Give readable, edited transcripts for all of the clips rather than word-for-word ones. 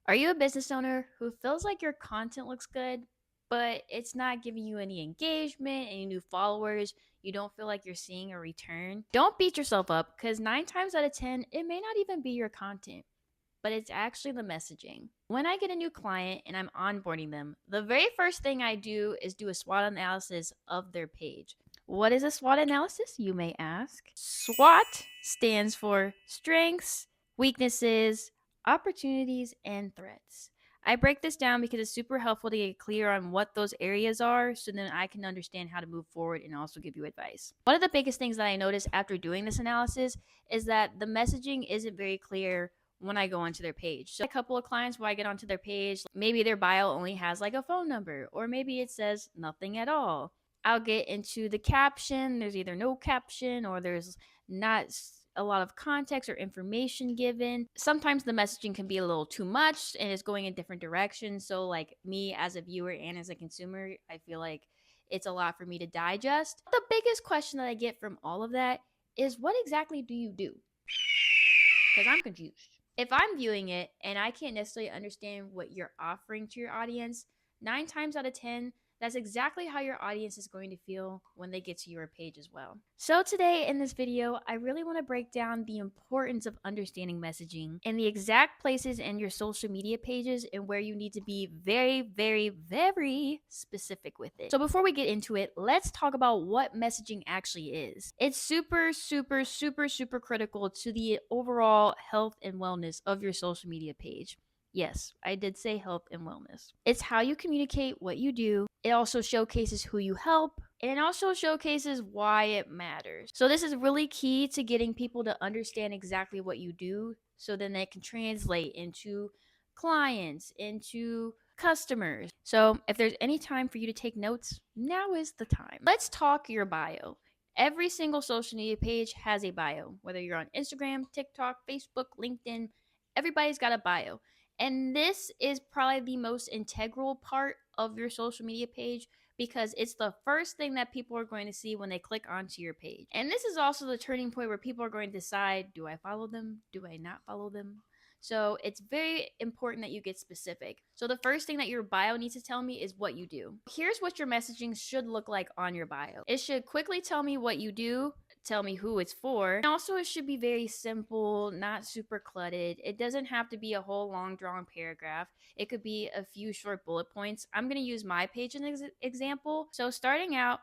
Are you a business owner who feels like your content looks good, but it's not giving you any engagement, any new followers? You don't feel like you're seeing a return? Don't beat yourself up because 9 times out of 10, it may not even be your content, but it's actually the messaging. When I get a new client and I'm onboarding them, the very first thing I do is do a SWOT analysis of their page. What is a SWOT analysis, you may ask? SWOT stands for strengths, weaknesses, opportunities, and threats. I break this down because it's super helpful to get clear on what those areas are so then I can understand how to move forward and also give you advice. One of the biggest things that I noticed after doing this analysis is that the messaging isn't very clear when I go onto their page. So a couple of clients where I get onto their page, maybe their bio only has like a phone number, or maybe it says nothing at all. I'll get into the caption. There's either no caption or there's not a lot of context or information given. Sometimes the messaging can be a little too much and it's going in different directions. So, like me as a viewer and as a consumer, I feel like it's a lot for me to digest. The biggest question that I get from all of that is what exactly do you do? Because I'm confused. If I'm viewing it and I can't necessarily understand what you're offering to your audience, 9 times out of 10, that's exactly how your audience is going to feel when they get to your page as well. So, today in this video, I really want to break down the importance of understanding messaging and the exact places in your social media pages and where you need to be very, very, very specific with it. So, before we get into it, let's talk about what messaging actually is. It's super, super, super, super critical to the overall health and wellness of your social media page. Yes, I did say health and wellness. It's how you communicate what you do. It also showcases who you help, and it also showcases why it matters. So, this is really key to getting people to understand exactly what you do so then they can translate into clients, into customers. So, if there's any time for you to take notes, now is the time. Let's talk your bio. Every single social media page has a bio, whether you're on Instagram, TikTok, Facebook, LinkedIn, everybody's got a bio. And this is probably the most integral part of your social media page because it's the first thing that people are going to see when they click onto your page. And this is also the turning point where people are going to decide, do I follow them? Do I not follow them? So it's very important that you get specific. So the first thing that your bio needs to tell me is what you do. Here's what your messaging should look like on your bio. It should quickly tell me what you do, tell me who it's for. And also, it should be very simple, not super cluttered. It doesn't have to be a whole long drawn paragraph. It could be a few short bullet points. I'm going to use my page as an example. So starting out,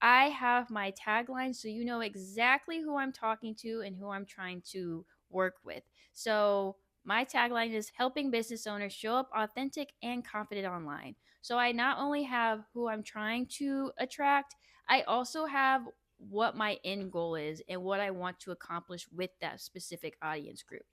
I have my tagline so you know exactly who I'm talking to and who I'm trying to work with. So my tagline is helping business owners show up authentic and confident online. So I not only have who I'm trying to attract, I also have what my end goal is and what I want to accomplish with that specific audience group.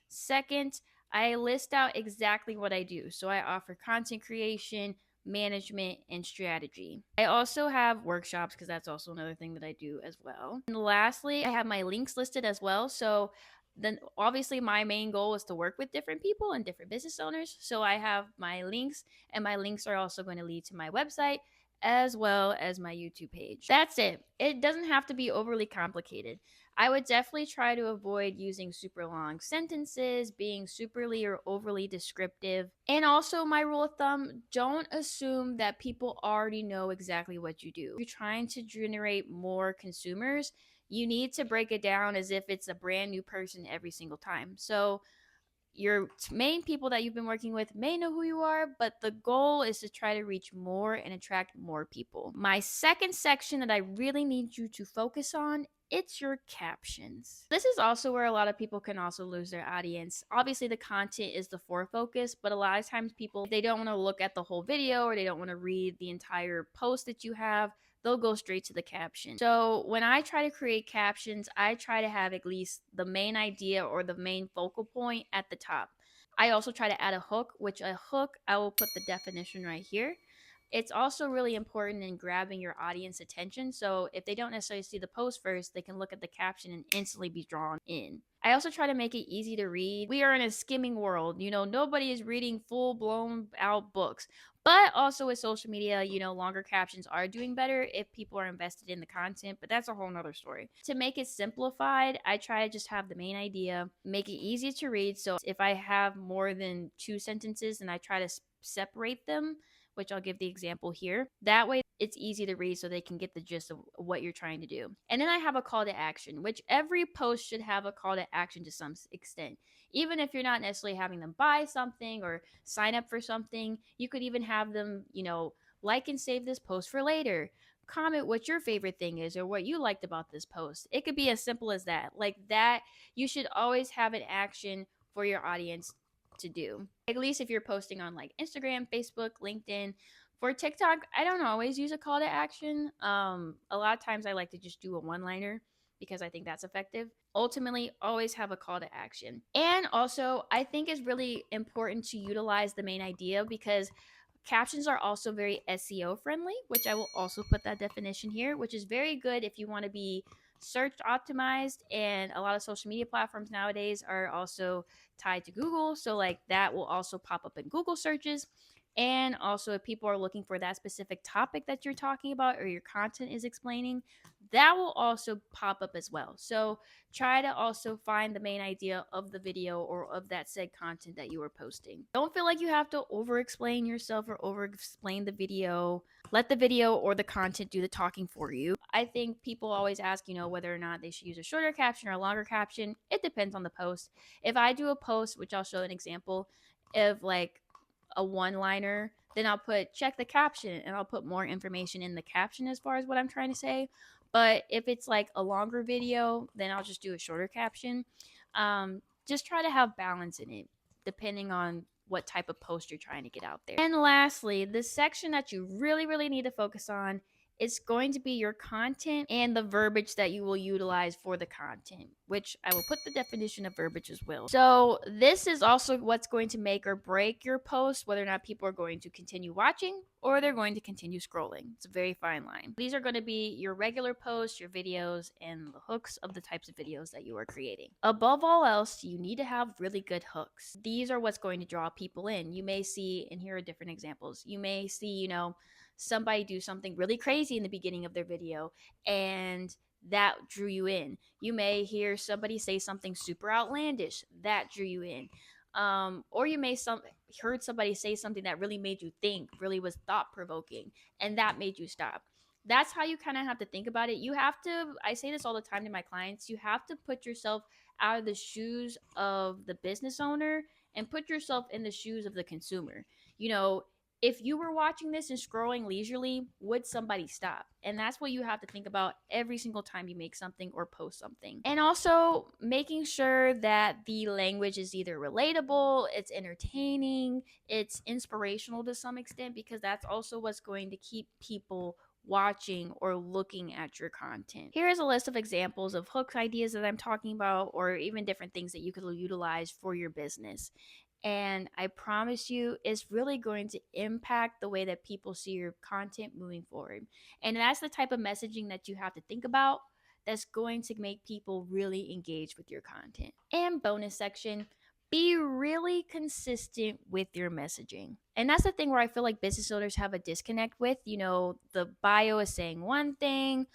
Second, I list out exactly what I do. So I offer content creation, management, and strategy. I also have workshops because that's also another thing that I do as well. And lastly, I have my links listed as well. So then obviously my main goal is to work with different people and different business owners. So I have my links, and my links are also going to lead to my website as well as my YouTube page. That's it. It doesn't have to be overly complicated. I would definitely try to avoid using super long sentences, being superly or overly descriptive. And also, my rule of thumb, don't assume that people already know exactly what you do. If you're trying to generate more consumers, you need to break it down as if it's a brand new person every single time. So, your main people that you've been working with may know who you are, but the goal is to try to reach more and attract more people. My second section that I really need you to focus on, it's your captions. This is also where a lot of people can also lose their audience. Obviously, the content is the focus, but a lot of times people, they don't want to look at the whole video or they don't want to read the entire post that you have. They'll go straight to the caption. So when I try to create captions, I try to have at least the main idea or the main focal point at the top. I also try to add a hook, which a hook, I will put the definition right here. It's also really important in grabbing your audience attention. So if they don't necessarily see the post first, they can look at the caption and instantly be drawn in. I also try to make it easy to read. We are in a skimming world. Nobody is reading full blown out books. But also with social media, longer captions are doing better if people are invested in the content, but that's a whole nother story. To make it simplified, I try to just have the main idea, make it easy to read. So if I have more than two sentences, then I try to separate them, which I'll give the example here. That way, it's easy to read so they can get the gist of what you're trying to do. And then I have a call to action, which every post should have a call to action to some extent. Even if you're not necessarily having them buy something or sign up for something, you could even have them, like and save this post for later. Comment what your favorite thing is or what you liked about this post. It could be as simple as that. Like that, you should always have an action for your audience to do. At least if you're posting on like Instagram, Facebook, LinkedIn. For TikTok, I don't always use a call to action. A lot of times I like to just do a one-liner because I think that's effective. Ultimately, always have a call to action. And also, I think it's really important to utilize the main idea because captions are also very SEO friendly, which I will also put that definition here, which is very good if you want to be search optimized. And a lot of social media platforms nowadays are also tied to Google. So, like, that will also pop up in Google searches. And also, if people are looking for that specific topic that you're talking about or your content is explaining, that will also pop up as well. So, try to also find the main idea of the video or of that said content that you are posting. Don't feel like you have to over explain yourself or over explain the video. Let the video or the content do the talking for you. I think people always ask, whether or not they should use a shorter caption or a longer caption. It depends on the post. If I do a post, which I'll show an example of like a one liner, then I'll put check the caption and I'll put more information in the caption as far as what I'm trying to say. But if it's like a longer video, then I'll just do a shorter caption. Just try to have balance in it, depending on what type of post you're trying to get out there. And lastly, the section that you really, really need to focus on is going to be your content and the verbiage that you will utilize for the content, which I will put the definition of verbiage as well. So, this is also what's going to make or break your post, whether or not people are going to continue watching or they're going to continue scrolling. It's a very fine line. These are going to be your regular posts, your videos, and the hooks of the types of videos that you are creating. Above all else, you need to have really good hooks. These are what's going to draw people in. You may see, and here are different examples. You may see, somebody do something really crazy in the beginning of their video and that drew you in. You may hear somebody say something super outlandish that drew you in. Or you may heard somebody say something that really made you think, really was thought provoking, and that made you stop. That's how you kind of have to think about it. You have to, I say this all the time to my clients, you have to put yourself out of the shoes of the business owner and put yourself in the shoes of the consumer. You know, if you were watching this and scrolling leisurely, would somebody stop? And that's what you have to think about every single time you make something or post something. And also making sure that the language is either relatable, it's entertaining, it's inspirational to some extent, because that's also what's going to keep people watching or looking at your content. Here is a list of examples of hook ideas that I'm talking about, or even different things that you could utilize for your business. And I promise you, it's really going to impact the way that people see your content moving forward. And that's the type of messaging that you have to think about that's going to make people really engage with your content. And bonus section, be really consistent with your messaging. And that's the thing where I feel like business owners have a disconnect with. The bio is saying one thing,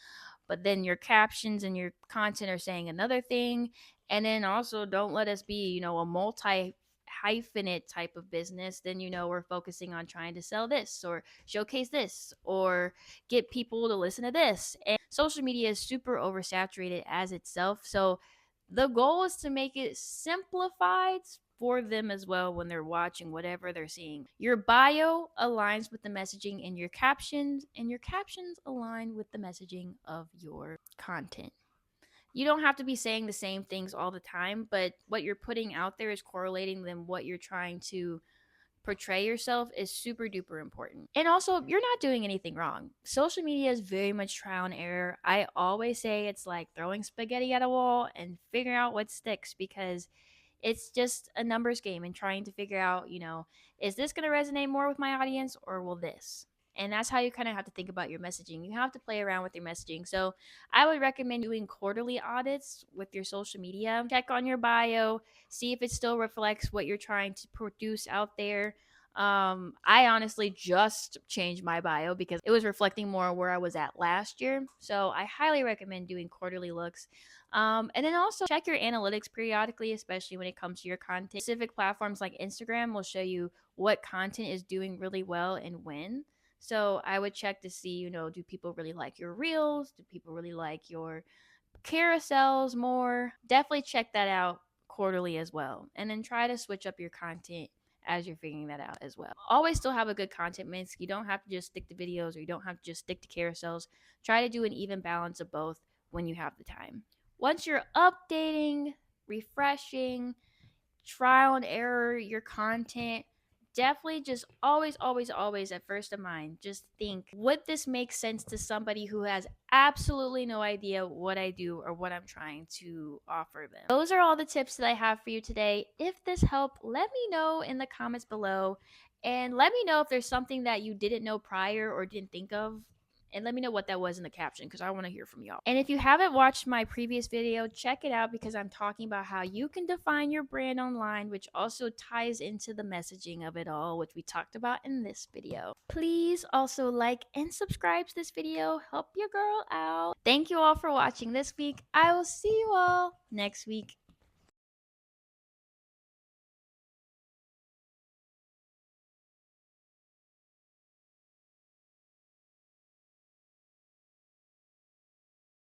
but then your captions and your content are saying another thing. And then also, don't let us be, a multi hyphenate type of business. Then, we're focusing on trying to sell this or showcase this or get people to listen to this. And social media is super oversaturated as itself. So the goal is to make it simplified for them as well when they're watching whatever they're seeing. Your bio aligns with the messaging in your captions, and your captions align with the messaging of your content. You don't have to be saying the same things all the time, but what you're putting out there is correlating them what you're trying to portray yourself is super duper important. And also, you're not doing anything wrong. Social media is very much trial and error. I always say it's like throwing spaghetti at a wall and figuring out what sticks, because it's just a numbers game and trying to figure out, is this going to resonate more with my audience or will this? And that's how you kind of have to think about your messaging. You have to play around with your messaging. So I would recommend doing quarterly audits with your social media. Check on your bio, see if it still reflects what you're trying to produce out there. I honestly just changed my bio because it was reflecting more where I was at last year. So I highly recommend doing quarterly looks. And then also check your analytics periodically, especially when it comes to your content. Specific platforms like Instagram will show you what content is doing really well and when. So I would check to see, do people really like your reels? Do people really like your carousels more? Definitely check that out quarterly as well. And then try to switch up your content as you're figuring that out as well. Always still have a good content mix. You don't have to just stick to videos or you don't have to just stick to carousels. Try to do an even balance of both when you have the time. Once you're updating, refreshing, trial and error your content, definitely just always at first of mind, just think, would this make sense to somebody who has absolutely no idea what I do or what I'm trying to offer them? Those are all the tips that I have for you today. If this helped, let me know in the comments below, and let me know if there's something that you didn't know prior or didn't think of, and let me know what that was in the caption because I want to hear from y'all. And if you haven't watched my previous video, check it out because I'm talking about how you can define your brand online, which also ties into the messaging of it all, which we talked about in this video. Please also like and subscribe to this video. Help your girl out. Thank you all for watching this week. I will see you all next week.